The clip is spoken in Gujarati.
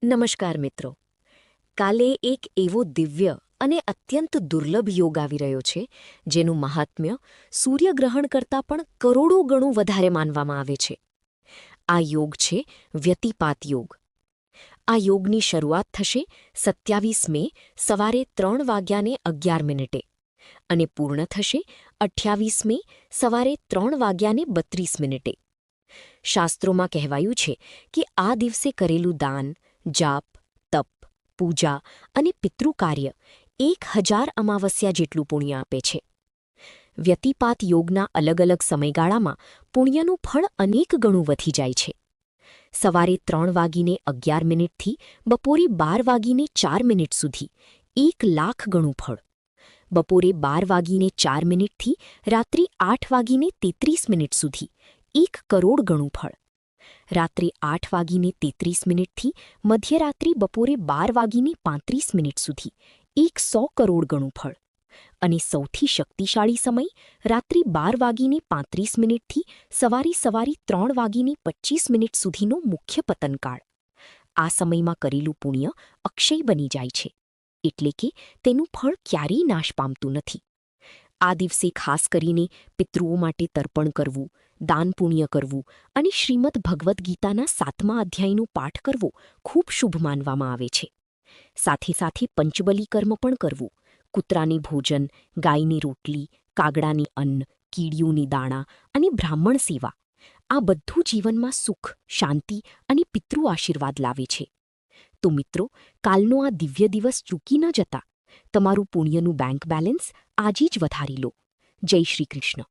નમસ્કાર મિત્રો. કાલે એક એવો દિવ્ય અને અત્યંત દુર્લભ યોગ આવી રહ્યો છે જેનું મહાત્મ્ય સૂર્યગ્રહણ કરતાં પણ કરોડો ગણું વધારે માનવામાં આવે છે. આ યોગ છે વ્યતિપાત યોગ. આ યોગની શરૂઆત થશે 27 મે સવારે 3:11 અને પૂર્ણ થશે 28 મે સવારે 3:32. શાસ્ત્રોમાં કહેવાયું છે કે આ દિવસે કરેલું દાન, જાપ, તપ, પૂજા અને પિતૃકાર્ય 1000 અમાવસ્યા જેટલું પુણ્ય આપે છે. વ્યતિપાત યોગના અલગ અલગ સમયગાળામાં પુણ્યનું ફળ અનેક ગણું વધી જાય છે. સવારે 3:11 થી બપોરે 12:04 સુધી 1,00,000 ગણું ફળ. બપોરે 12:04 થી રાત્રિ 8:33 સુધી 1 કરોડ ગણું ફળ. રાત્રે 8:33 થી મધ્યરાત્રિ બપોરે 12:35 સુધી 100 કરોડ ગણું ફળ. અને સૌથી શક્તિશાળી સમય રાત્રિ 12:35 થી સવારે 3:25 સુધીનો મુખ્ય પતનકાળ. આ સમયમાં કરેલું પુણ્ય અક્ષય બની જાય છે, એટલે કે તેનું ફળ ક્યારેય નાશ પામતું નથી. આ દિવસે ખાસ કરીને પિતૃઓ માટે તર્પણ કરવું, દાન પુણ્ય કરવું અને શ્રીમદ ભગવદ્ ગીતાના 7મા અધ્યાયનો પાઠ કરવો ખૂબ શુભ માનવામાં આવે છે. સાથે સાથે પંચબલી કર્મ પણ કરવું, કૂતરાની ભોજન, ગાયની રોટલી, કાગડાની અન્ન, કીડીઓની દાણા અને બ્રાહ્મણ સેવા, આ બધું જીવનમાં સુખ, શાંતિ અને પિતૃ આશીર્વાદ લાવે છે. તો મિત્રો, કાલનો આ દિવ્ય દિવસ ચૂકી ન જતા તમારું પુણ્યનું બેંક બેલેન્સ આજે જ વધારી લો. જય શ્રી કૃષ્ણ.